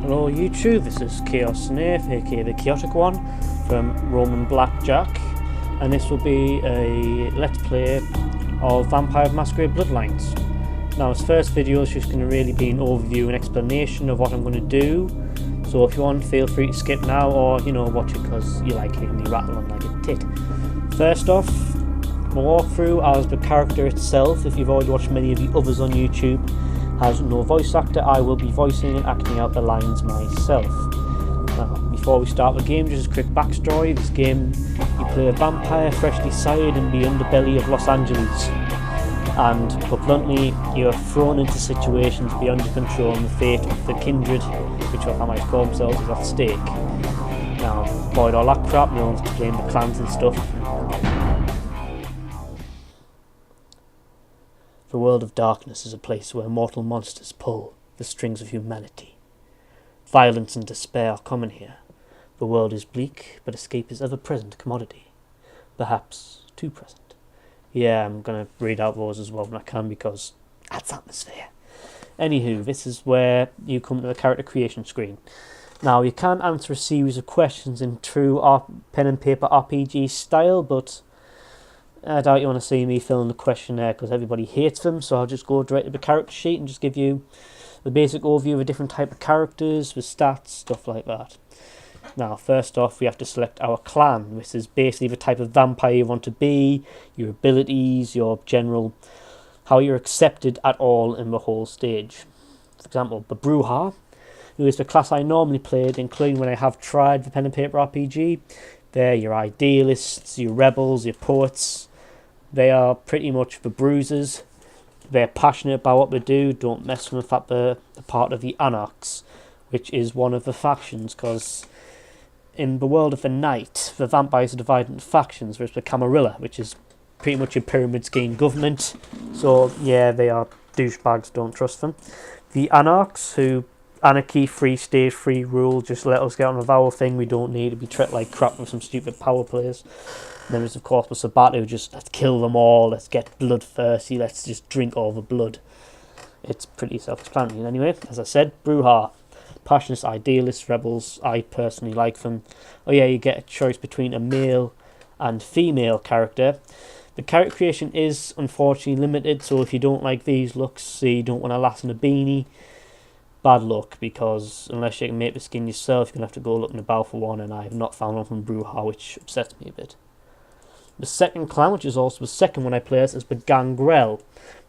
Hello YouTube, this is Chaos Snape, aka the Chaotic One from Roman Blackjack, and this will be a Let's Play of Vampire Masquerade Bloodlines. Now this first video is just going to really be an overview and explanation of what I'm going to do, so if you want feel free to skip now or watch it because you like hearing me rattle on like a tit. First off, my walkthrough as the character itself, if you've already watched many of the others on YouTube, has no voice actor. I will be voicing and acting out the lines myself. Now, before we start the game, just a quick backstory. This game, you play a vampire freshly sired in the underbelly of Los Angeles, and put bluntly, you're thrown into situations beyond your control, and the fate of the Kindred, which I might call themselves, is at stake. Now, avoid all that crap, no one's to blame the clans and stuff. The world of darkness is a place where mortal monsters pull the strings of humanity. Violence and despair are common here. The world is bleak, but escape is ever-present commodity. Perhaps too present. Yeah, I'm going to read out those as well when I can because that's atmosphere. Anywho, this is where you come to the character creation screen. Now, you can answer a series of questions in true pen and paper RPG style, but I doubt you want to see me filling the questionnaire because everybody hates them, so I'll just go direct to the character sheet and just give you the basic overview of the different type of characters, with stats, stuff like that. Now, first off, we have to select our clan. This is basically the type of vampire you want to be, your abilities, your general, how you're accepted at all in the whole stage. For example, the Bruja, who is the class I normally played, including when I have tried the pen and paper RPG. They're your idealists, your rebels, your poets. They are pretty much the bruisers. They're passionate about what they do. Don't mess with the fact they're part of the Anarchs, which is one of the factions, because in the world of the night, the vampires are divided into factions. There's the Camarilla, which is pretty much a pyramid scheme government. So, yeah, they are douchebags, don't trust them. The Anarchs, who anarchy, free state, free rule, just let us get on with our thing. We don't need to be treated like crap with some stupid power players. And then there's of course the Sabbat, who just, let's kill them all, let's get bloodthirsty, let's just drink all the blood. It's pretty self-explanatory. Anyway, as I said, Bruja, passionate idealists, rebels. I personally like them. Oh yeah, you get a choice between a male and female character. The character creation is unfortunately limited, so if you don't like these looks, say you don't want a lass in a beanie, bad luck, because unless you can make the skin yourself, you're going to have to go looking about for one, and I have not found one from Bruja, which upsets me a bit. The second clan, which is also the second one I play as, is the Gangrel.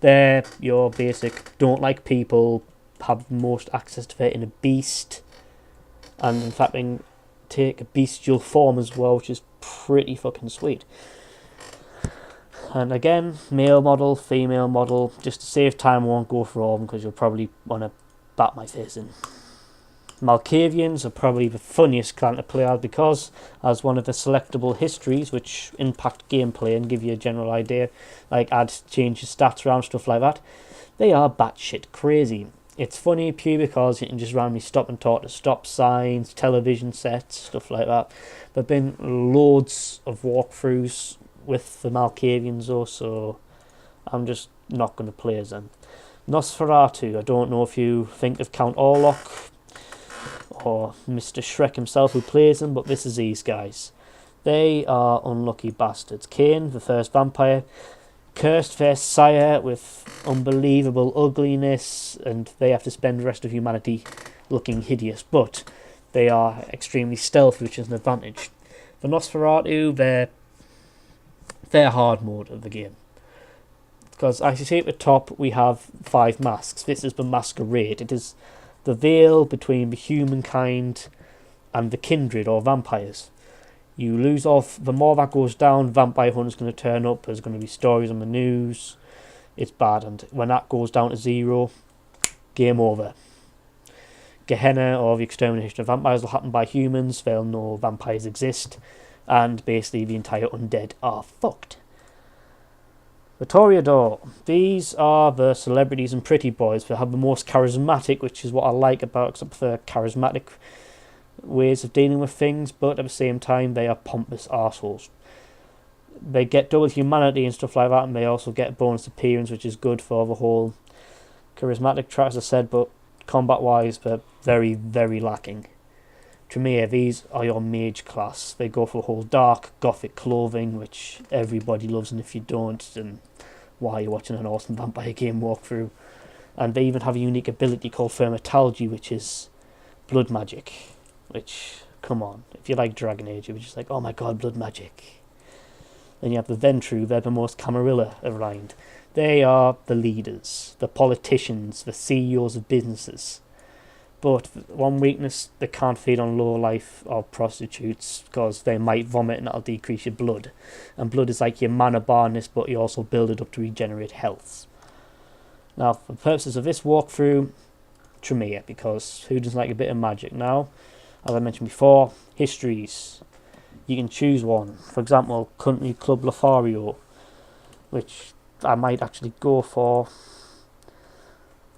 They're your basic, don't like people, have most access to their inner beast, and in fact they can take a bestial form as well, which is pretty fucking sweet. And again, male model, female model. Just to save time, I won't go for all of them because you'll probably want to bat my face in. Malkavians are probably the funniest clan to play as because, as one of the selectable histories which impact gameplay and give you a general idea, like change your stats around, stuff like that, they are batshit crazy. It's funny purely because you can just randomly stop and talk to stop signs, television sets, stuff like that. There have been loads of walkthroughs with the Malkavians though, so I'm just not going to play as them. Nosferatu, I don't know if you think of Count Orlok or Mr. Shrek himself who plays them, but this is these guys. They are unlucky bastards. Cain, the first vampire, cursed their sire with unbelievable ugliness, and they have to spend the rest of humanity looking hideous, but they are extremely stealthy, which is an advantage. The Nosferatu, they're hard mode of the game. Because as you see at the top, we have 5 masks. This is the Masquerade. It is the veil between the humankind and the kindred or vampires. You lose off, the more that goes down, vampire hunters going to turn up, there's going to be stories on the news. It's bad, and when that goes down to 0, game over. Gehenna, or the extermination of vampires, will happen by humans. They'll know vampires exist, and basically the entire undead are fucked. The Toreador, these are the celebrities and pretty boys that have the most charismatic, which is what I like about it, because I prefer charismatic ways of dealing with things, but at the same time they are pompous arseholes. They get double humanity and stuff like that, and they also get bonus appearance, which is good for the whole charismatic track, as I said, but combat-wise, but very, very lacking. Tremere, these are your mage class. They go for a whole dark, gothic clothing, which everybody loves, and if you don't, then why are you watching an awesome vampire game walkthrough? And they even have a unique ability called Thermatology, which is blood magic. Which, come on, if you like Dragon Age, you're just like, oh my god, blood magic. Then you have the Ventru, they're the most Camarilla around. They are the leaders, the politicians, the CEOs of businesses. But one weakness, they can't feed on low life or prostitutes because they might vomit and that'll decrease your blood. And blood is like your mana bar in this, but you also build it up to regenerate health. Now, for the purposes of this walkthrough, Tremere, because who doesn't like a bit of magic? Now, as I mentioned before, histories. You can choose one. For example, Country Club Lothario, which I might actually go for.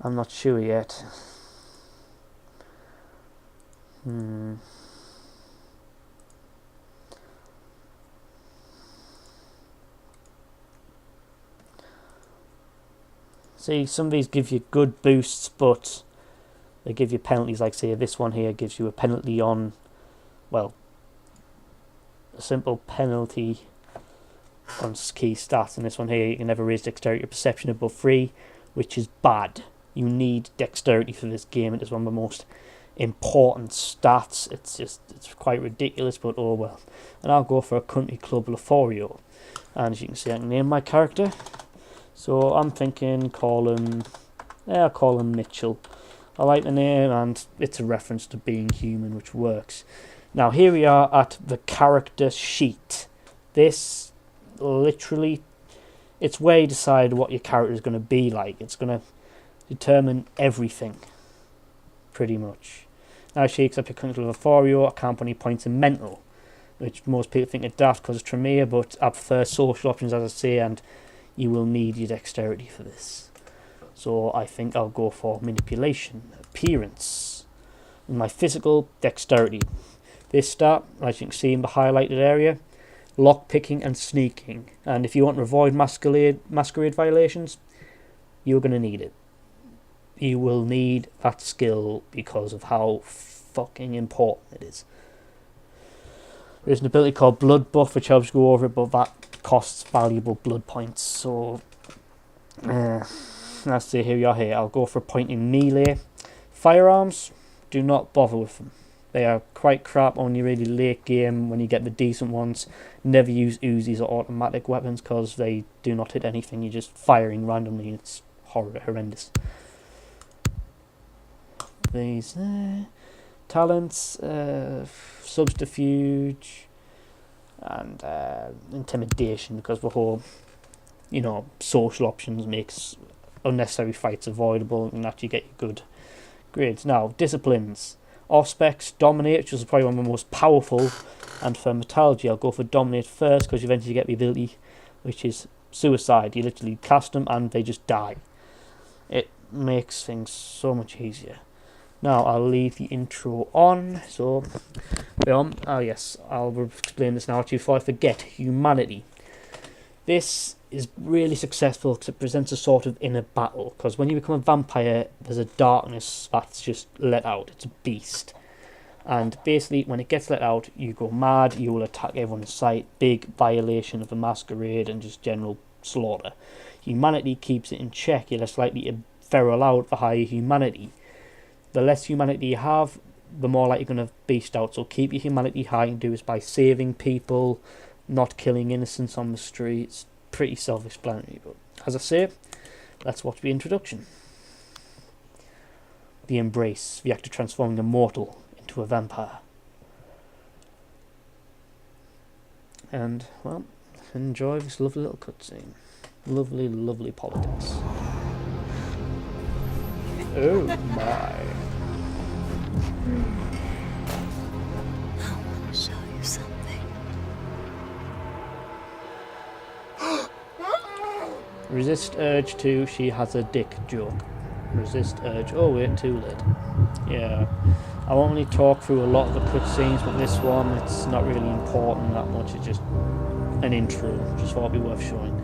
I'm not sure yet. See, some of these give you good boosts, but they give you penalties. Like, say, this one here gives you a penalty on, well, a simple penalty on key stats. And this one here, you can never raise dexterity or perception above 3, which is bad. You need dexterity for this game. It is one of the most important stats. It's quite ridiculous, but oh well. And I'll go for a Country Club Lothario. And as you can see, I can name my character. So I'm thinking I'll call him Mitchell. I like the name, and it's a reference to being human, which works. Now here we are at the character sheet. This literally, it's where you decide what your character is going to be like. It's going to determine everything, pretty much. Now she accepts your Country Club Lothario. I can't put any points in mental, which most people think are daft because of Tremere, but I prefer social options, as I say, and you will need your dexterity for this. So I think I'll go for manipulation, appearance, and my physical dexterity. This stat, as you can see in the highlighted area, lock picking and sneaking. And if you want to avoid masquerade violations, you're going to need it. You will need that skill because of how fucking important it is. There's an ability called Blood Buff, which helps you go over it, but that costs valuable blood points. So, let's see, here we are here. I'll go for a point in melee. Firearms, do not bother with them. They are quite crap on your really late game when you get the decent ones. Never use Uzis or automatic weapons because they do not hit anything. You're just firing randomly. It's horrendous. These talents, subterfuge, and intimidation, because the whole, social options makes unnecessary fights avoidable and actually get you good grades. Now, disciplines. Auspex, Dominate, which is probably one of the most powerful, and for Metallurgy, I'll go for Dominate first because you eventually get the ability, which is Suicide. You literally cast them and they just die. It makes things so much easier. Now, I'll leave the intro on, so, yes, I'll explain this now to you before I forget. Humanity. This is really successful because it presents a sort of inner battle, because when you become a vampire, there's a darkness that's just let out. It's a beast. And basically, when it gets let out, you go mad, you will attack everyone in sight, big violation of the Masquerade and just general slaughter. Humanity keeps it in check. You're less likely to feral out the higher humanity. The less humanity you have, the more likely you're going to beast out. So keep your humanity high, and do this by saving people, not killing innocents on the streets. Pretty self-explanatory, but as I say, let's watch the introduction. The Embrace, the act of transforming a mortal into a vampire. And, well, enjoy this lovely little cutscene. Lovely, lovely politics. Oh my. I want to show you something. Resist urge to she has a dick joke. Resist urge. Oh wait, too late. Yeah. I won't really talk through a lot of the cutscenes, but this one, it's not really important that much. It's just an intro. Just thought it'd be worth showing.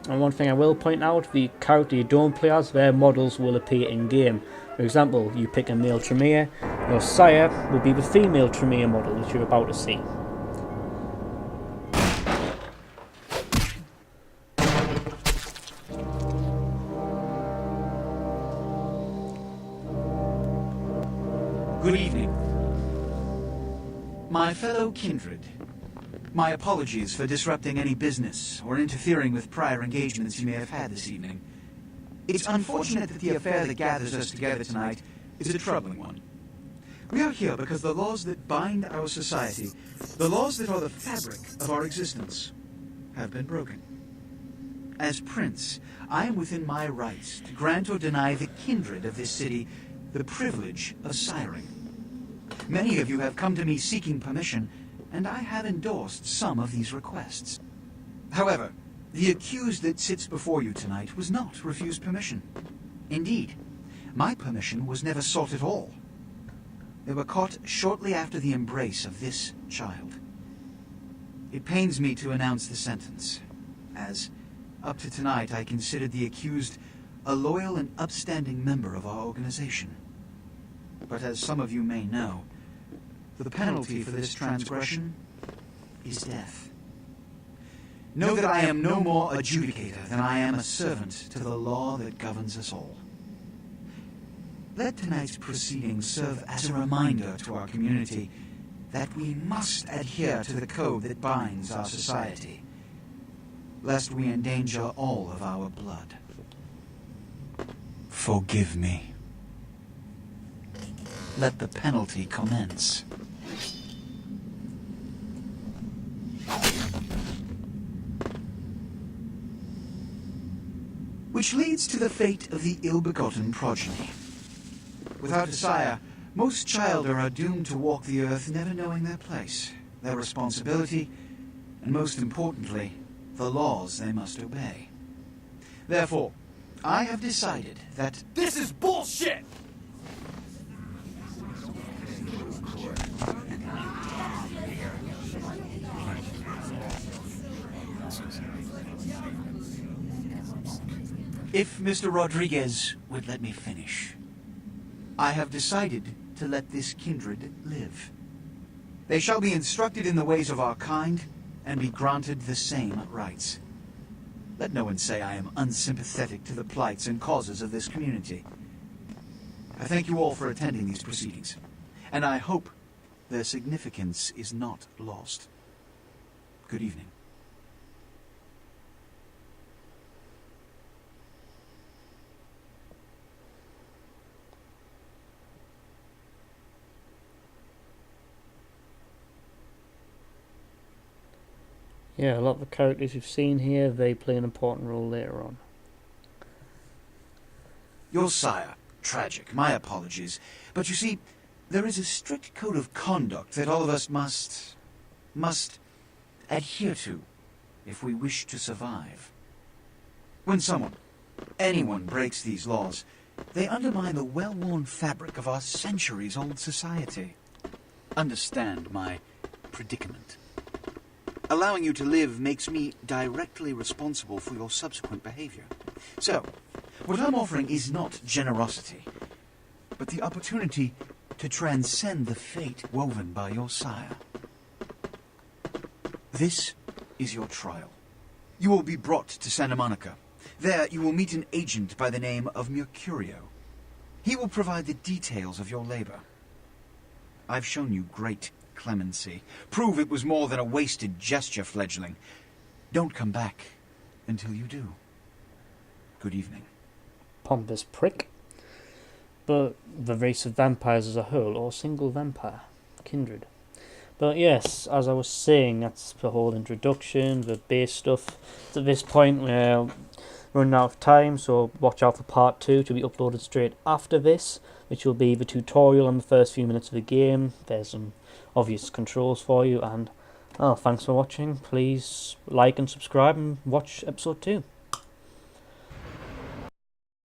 And one thing I will point out, the character you don't play as, their models will appear in game. For example, you pick a male Tremere, your sire will be the female Tremere model which you're about to see. Good evening. My fellow kindred, my apologies for disrupting any business or interfering with prior engagements you may have had this evening. It's unfortunate that the affair that gathers us together tonight is a troubling one. We are here because the laws that bind our society, the laws that are the fabric of our existence, have been broken. As prince, I am within my rights to grant or deny the kindred of this city the privilege of siring. Many of you have come to me seeking permission, and I have endorsed some of these requests. However, the accused that sits before you tonight was not refused permission. Indeed, my permission was never sought at all. They were caught shortly after the embrace of this child. It pains me to announce the sentence, as, up to tonight, I considered the accused a loyal and upstanding member of our organization. But as some of you may know, the penalty for this transgression is death. Know that I am no more adjudicator than I am a servant to the law that governs us all. Let tonight's proceedings serve as a reminder to our community that we must adhere to the code that binds our society, lest we endanger all of our blood. Forgive me. Let the penalty commence. Which leads to the fate of the ill-begotten progeny. Without a sire, most children are doomed to walk the earth never knowing their place, their responsibility, and most importantly, the laws they must obey. Therefore, I have decided that This is bullshit! if Mr. Rodriguez would let me finish, I have decided to let this kindred live. They shall be instructed in the ways of our kind and be granted the same rights. Let no one say I am unsympathetic to the plights and causes of this community. I thank you all for attending these proceedings, and I hope their significance is not lost. Good evening. Yeah, a lot of the characters you've seen here, they play an important role later on. Your sire, tragic, my apologies. But you see, there is a strict code of conduct that all of us must adhere to if we wish to survive. When anyone breaks these laws, they undermine the well-worn fabric of our centuries-old society. Understand my predicament. Allowing you to live makes me directly responsible for your subsequent behavior. So, what I'm offering is not generosity, but the opportunity to transcend the fate woven by your sire. This is your trial. You will be brought to Santa Monica. There you will meet an agent by the name of Mercurio. He will provide the details of your labor. I've shown you great clemency. Prove it was more than a wasted gesture, fledgling. Don't come back until you do. Good evening. Pompous prick. But the race of vampires as a whole, or single vampire, kindred. But yes, as I was saying, that's the whole introduction, the base stuff. At this point, we're running out of time, so watch out for part 2 to be uploaded straight after this, which will be the tutorial on the first few minutes of the game. There's some obvious controls for you, and thanks for watching. Please like and subscribe and watch episode 2.